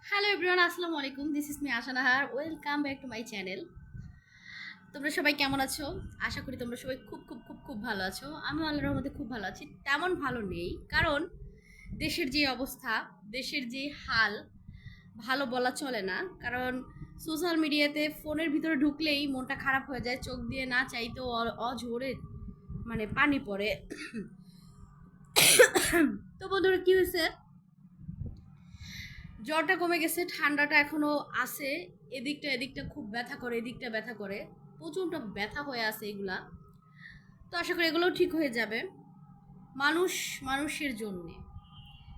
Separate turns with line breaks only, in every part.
Hello everyone, আসসালামু আলাইকুম। This is me Asha Nahar. Welcome back to my channel. তোমরা সবাই কেমন আছো? আশা করি তোমরা সবাই খুব খুব খুব খুব ভালো আছো। আমি আল্লাহর রহমতে খুব ভালো আছি। তেমন ভালো নেই, কারণ দেশের যে অবস্থা, দেশের যে হাল, ভালো বলা চলে না। কারণ সোশ্যাল মিডিয়াতে ফোনের ভিতরে ঢুকলেই মনটা খারাপ হয়ে যায়, চোখ দিয়ে না চাইতেও অঝরে মানে পানি পড়ে। তো বন্ধুরা, কি হয়েছে? জ্বরটা কমে গেছে, ঠান্ডাটা এখনো আছে। এদিকটা এদিকটা খুব ব্যথা করে, এদিকটা ব্যথা করে, প্রচণ্ড ব্যথা হয়ে আছে এগুলা। তো আশা করি এগুলোও ঠিক হয়ে যাবে। মানুষ মানুষের জন্যে,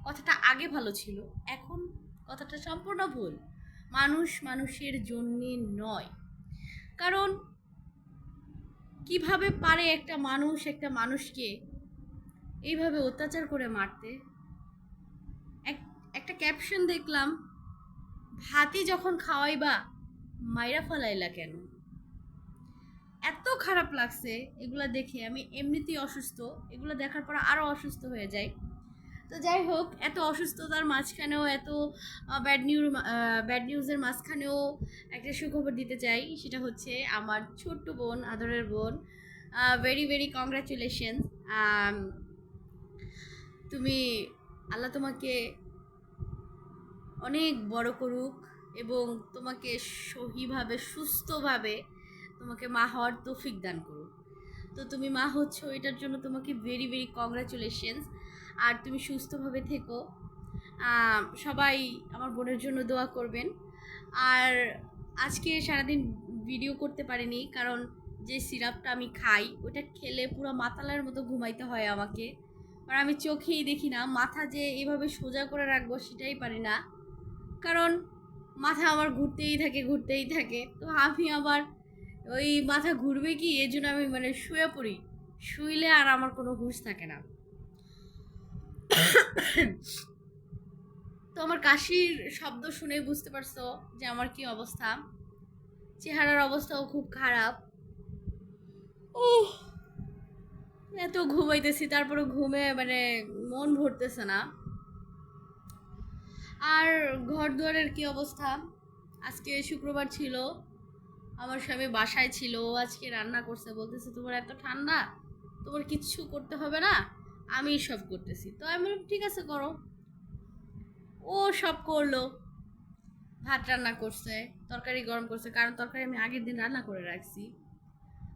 কথাটা আগে ভালো ছিল, এখন কথাটা সম্পূর্ণ ভুল। মানুষ মানুষের জন্যে নয়। কারণ কিভাবে পারে একটা মানুষ একটা মানুষকে এইভাবে অত্যাচার করে মারতে? একটা ক্যাপশন দেখলাম, ভাতই যখন খাওয়াইবা মাইরা ফালাইলা কেন? এত খারাপ লাগছে এগুলো দেখে। আমি এমনিতেই অসুস্থ, এগুলো দেখার পর আরও অসুস্থ হয়ে যাই। তো যাই হোক, এত অসুস্থতার মাঝখানেও, এত ব্যাড নিউজের মাঝখানেও একটা সুখবর দিতে চাই। সেটা হচ্ছে আমার ছোট্ট বোন, আদরের বোন, ভেরি ভেরি কংগ্রাচুলেশন। তুমি, আল্লাহ তোমাকে অনেক বড় করুক এবং তোমাকে সহিভাবে সুস্থভাবে তোমাকে মা হওয়ার তৌফিক দান করুক। তো তুমি মা হচ্ছ, এটার জন্য তোমাকে ভেরি ভেরি কংগ্রাচুলেশনস। আর তুমি সুস্থভাবে থেকো। সবাই আমার বোনের জন্য দোয়া করবেন। আর আজকে সারাদিন ভিডিও করতে পারিনি, কারণ যে সিরাপটা আমি খাই ওটা খেলে পুরো মাতালের মতো ঘুমাইতে হয় আমাকে। আর আমি চোখেই দেখি না, মাথা যে এভাবে সোজা করে রাখবো সেটাই পারি না। কারণ মাথা আমার ঘুরতেই থাকে। তো আমি আবার ওই মাথা ঘুরবে কি, এই জন্য আমি শুয়ে পড়ি। শুইলে আর আমার কোনো হুঁশ থাকে না। তো আমার কাশির শব্দ শুনে বুঝতে পারছো যে আমার কি অবস্থা। চেহারার অবস্থাও খুব খারাপ। এত ঘুমাইতেছি, তারপরে ঘুমে মন ভরতেছে না। আর ঘর দুয়ারের কি অবস্থা? আজকে শুক্রবার ছিল, আমার স্বামী বাসায় ছিল। ও আজকে রান্না করছে, বলতেছে তোমার এত ঠান্ডা, তোমার কিচ্ছু করতে হবে না, আমি সব করতেছি। তো আমি বললাম ঠিক আছে করো। ও সব করলো, ভাত রান্না করছে, তরকারি গরম করছে, কারণ তরকারি আমি আগের দিন রান্না করে রাখছি।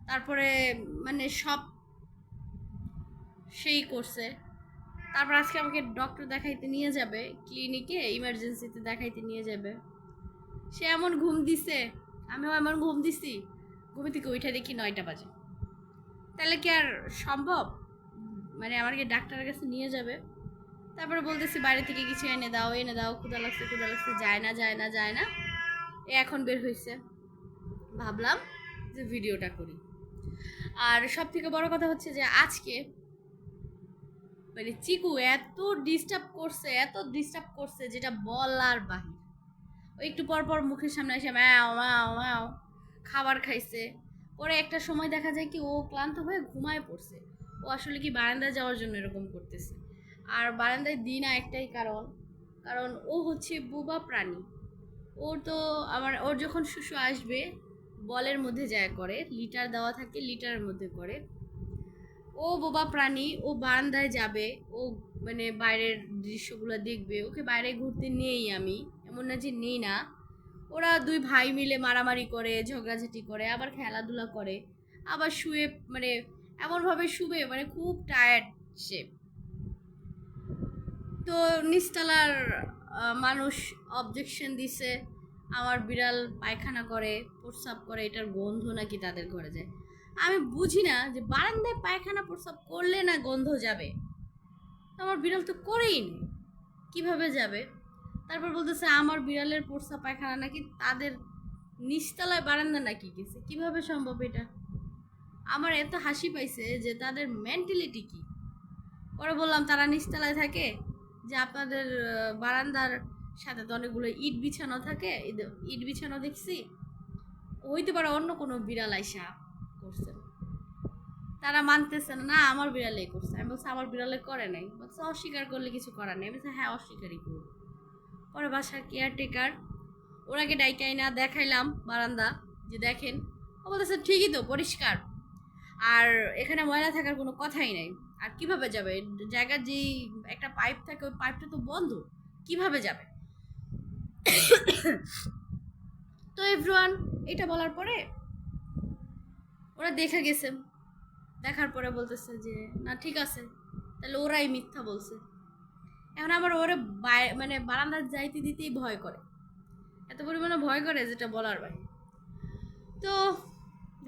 তারপরে সব সেই করছে। তারপর আজকে আমাকে ডক্টর দেখাইতে নিয়ে যাবে, ক্লিনিকে ইমার্জেন্সিতে দেখাইতে নিয়ে যাবে। সে এমন ঘুম দিছে, আমিও এমন ঘুম দিছি। ঘুমে থেকে ওইটা দেখি 9টা বাজে। তাহলে কি আর সম্ভব? আমাকে ডাক্তারের কাছে নিয়ে যাবে। তারপরে বলতেছি বাইরে থেকে কিছু এনে দাও, এনে দাও, ক্ষুধা লাগছে ক্ষুধা লাগছে, যায় না। এখন বের হয়েছে, ভাবলাম যে ভিডিওটা করি। আর সব থেকে বড় কথা হচ্ছে যে আজকে চিকু এত ডিস্টার্ব করছে যেটা বলার বাহির। ও একটু পর পর মুখের সামনে এসে ম্যাও ম্যাও ম্যাও খাবার খাইছে। পরে একটা সময় দেখা যায় কি ও ক্লান্ত হয়ে ঘুমায় পড়ছে। ও আসলে কি বারান্দায় যাওয়ার জন্য এরকম করতেছে। আর বারান্দায় দিই না একটাই কারণ, কারণ ও হচ্ছে বোবা প্রাণী। ওর যখন শুশু আসবে, বলের মধ্যে যায় করে, লিটার দেওয়া থাকে, লিটারের মধ্যে করে। ও বোবা প্রাণী, ও বারান্দায় যাবে, ও বাইরের দৃশ্যগুলো দেখবে। ওকে বাইরে ঘুরতে নেই আমি, এমন না যে নেই না। ওরা দুই ভাই মিলে মারামারি করে, ঝগড়াঝাটি করে, আবার খেলাধুলা করে, আবার শুয়ে এমনভাবে শুবে খুব টায়ার্ড সে। তো নিচতলার মানুষ অবজেকশন দিছে, আমার বিড়াল পায়খানা করে, প্রস্রাব করে, এটার গন্ধ নাকি তাদের ঘরে যায়। আমি বুঝি না যে বারান্দায় পায়খানা প্রস্রাব করলে না গন্ধ যাবে, আমার বিড়াল তো করেই নি, কিভাবে যাবে? তারপর বলতেছে আমার বিড়ালের প্রস্রাব পায়খানা নাকি তাদের নিচতলায় বারান্দা নাকি গেছে। কিভাবে সম্ভব এটা? আমার এত হাসি পাইছে যে তাদের মেন্টালিটি কি। পরে বললাম তারা নিচতলায় থাকে, যে আপনাদের বারান্দার সাথে তো অনেকগুলো ইট বিছানো থাকে, ইট বিছানো দেখছি, হইতে পারে অন্য কোনো বিড়াল আইসা করছে। তারা মানতেছে না, না আমার বিড়ালেই করছে। আমি বলছি আমার বিড়ালে করে নাই। বলছে অস্বীকার করলে কিছু করার নেই। আমি বলছি হ্যাঁ অস্বীকারই করবো। পরে বাসার কেয়ারটেকার ওনাকে ডাইকাই না দেখাইলাম বারান্দা, যে দেখেন। ও বলতেছে ঠিকই তো, পরিষ্কার, আর এখানে ময়লা থাকার কোনো কথাই নাই। আর কিভাবে যাবে, জায়গার যেই একটা পাইপ থাকে ওই পাইপটা তো বন্ধ, কিভাবে যাবে? তো এভরিওয়ান এটা বলার পরে ওরা দেখে গেছে, দেখার পরে বলতেছে যে না ঠিক আছে, তাহলে ওরাই মিথ্যা বলছে। এখন আবার ওরা মানে বারান্দার যাইতে দিতেই ভয় করে, এত পরিমাণে ভয় করে যেটা বলার বাইরে। তো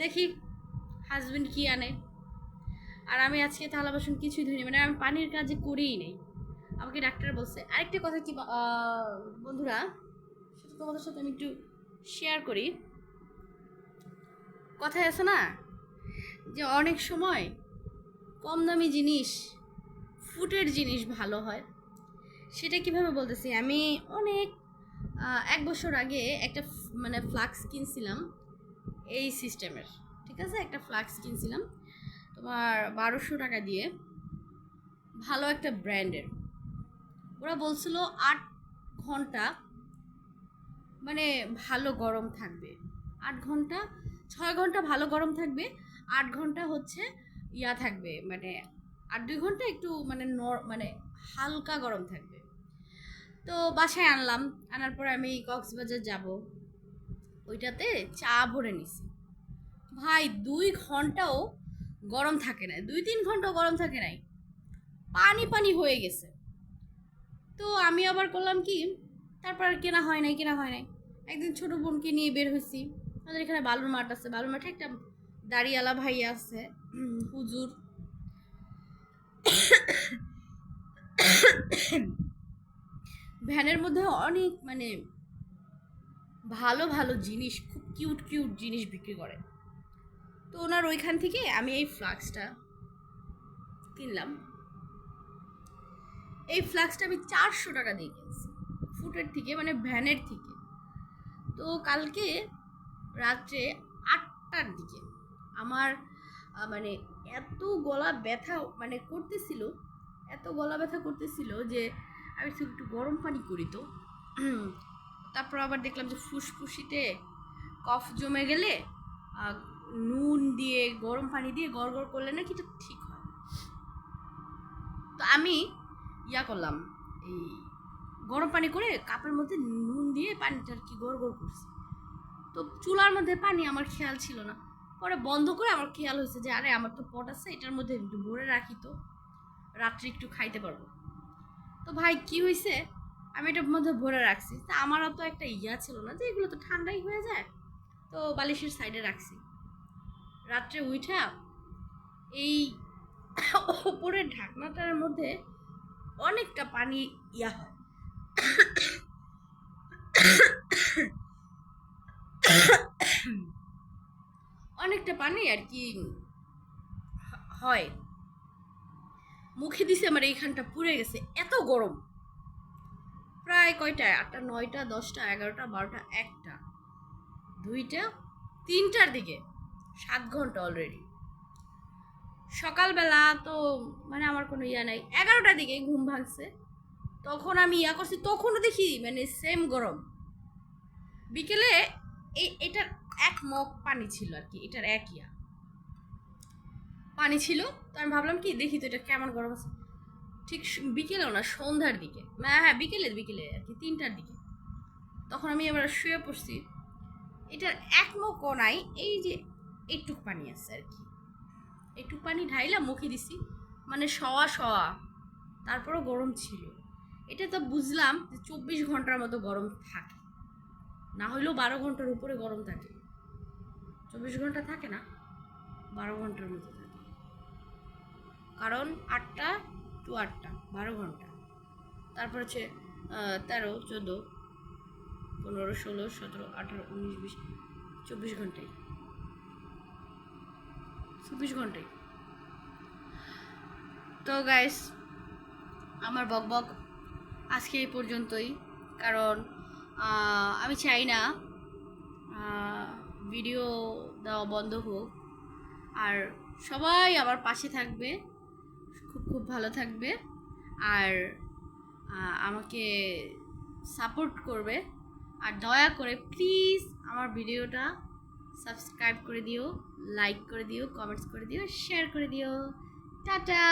দেখি হাজবেন্ড কি আনে। আর আমি আজকে থালা বাসন কিছুই ধুইনি, মানে আমি পানির কাজে করিই নেই। আমাকে ডাক্তার বলছে আরেকটা কথা কি বন্ধুরা, সেটা তোমাদের সাথে আমি একটু শেয়ার করি। কথায় আছে না যে অনেক সময় কম দামি জিনিস, ফুটের জিনিস ভালো হয়। সেটা কিভাবে বলতেছি, আমি অনেক 1 বছর আগে একটা মানে ফ্লাক্স কিনছিলাম এই সিস্টেমের, ঠিক আছে, একটা ফ্লাক্স কিনছিলাম তোমার 1200 টাকা দিয়ে, ভালো একটা ব্র্যান্ডের। ওরা বলছিল 8 ঘন্টা মানে ভালো গরম থাকবে, 8 ঘন্টা 6 ঘন্টা ভালো গরম থাকবে, 8 ঘন্টা হচ্ছে ইয়া থাকবে, মানে 8-2 ঘন্টা একটু মানে মানে হালকা গরম থাকবে। তো বাসায় আনলাম, আনার পরে আমি কক্সবাজার যাব, ওইটাতে চা ভরে নিছি। ভাই 2 ঘন্টাও গরম থাকে না, 2-3 ঘন্টাও গরম থাকে নাই, পানি পানি হয়ে গেছে। তো আমি আবার করলাম কি, তারপর আর কেনা হয় নাই। একদিন ছোট বোনকে নিয়ে বের হয়েছি, আমাদের এখানে বালুর মাঠ আছে, বালুর মাঠে একটা দাড়িওয়ালা ভাই আছে, হুজুর। ভ্যানের মধ্যে অনেক মানে ভালো ভালো জিনিস, খুব কিউট কিউট জিনিস বিক্রি করে। তো ওনার ওইখান থেকে আমি এই ফ্লাক্সটা কিনলাম। এই ফ্লাক্সটা আমি 400 টাকা দিয়ে কিনছি, ফুটের থেকে মানে ভ্যানের থেকে। তো কালকে রাত্রে 8টার দিকে আমার মানে এত গলা ব্যথা মানে করতেছিল, এত গলা ব্যথা করতেছিল যে আমি একটু গরম পানি করি। তো তারপর আবার দেখলাম যে ফুসফুসিতে কফ জমে গেলে নুন দিয়ে গরম পানি দিয়ে গড়গড় করলে নাকি এটা ঠিক হয়। তো আমি ইয়া করলাম, এই গরম পানি করে কাপের মধ্যে নুন দিয়ে পানিটা আর কি গড়গড় করছি। তো চুলার মধ্যে পানি আমার খেয়াল ছিল না, পরে বন্ধ করে আমার খেয়াল হয়েছে যে আরে আমার তো পট আছে, এটার মধ্যে একটু ভরে রাখি, তো রাত্রে একটু খাইতে পারবো। তো ভাই কি হয়েছে, আমি এটার মধ্যে ভরে রাখছি, তা আমারও তো একটা ইয়া ছিল না যে এগুলো তো ঠান্ডাই হয়ে যায়, তো বালিশের সাইডে রাখছি। রাত্রে উঠা এই ওপরের ঢাকনাটার মধ্যে অনেকটা পানি ইয়া হয়, অনেকটা পানি আর কি হয়। মুখে দিছে আমার এইখানটা পুড়ে গেছে, এত গরম। প্রায় কয়টায়, 8টা 9টা 10টা 11টা 12টা 1টা 2টা 3টার দিকে, 7 ঘন্টা অলরেডি। সকালবেলা তো মানে আমার কোনো ইয়া নাই, 11টার দিকে ঘুম ভাঙছে, তখন আমি ইয়া করছি, তখনও দেখি মানে সেম গরম। বিকেলে এটার 1 মগ পানি ছিল আর কি, এটার 1 ইয়া পানি ছিল। তো আমি ভাবলাম কি দেখি তো এটা কেমন গরম আছে। ঠিক বিকেলেও না, সন্ধ্যার দিকে, হ্যাঁ বিকেলে আর কি 3টার দিকে, তখন আমি এবার শুয়ে পড়ছি। এটার 1 মগও নাই, এই যে এইটুক পানি আছে আর কি, এইটুক পানি ঢাইলা মুখে দিছি, মানে শোয়া, তারপরও গরম ছিল। এটা তো বুঝলাম যে 24 ঘন্টার মতো গরম থাকে, না হইলেও 12 ঘন্টার উপরে গরম থাকে, 24 ঘন্টা থাকে না, 12 ঘন্টার মতো থাকে, কারণ 8টা টু 8টা 12 ঘন্টা, তারপর হচ্ছে 13 14 15 16 17 18 19 20 24 ঘন্টায়, 24 ঘন্টায়। তো গাইস আমার বকবক আজকে এই পর্যন্তই, কারণ আমি চাই না ভিডিও দেওয়া বন্ধ হোক। আর সবাই আমার পাশে থাকবে, খুব খুব ভালো থাকবে। আর আমাকে সাপোর্ট করবে। আর দয়া করে প্লিজ আমার ভিডিওটা সাবস্ক্রাইব করে দিও, লাইক করে দিও, কমেন্টস করে দিও, শেয়ার করে দিও। টাটা।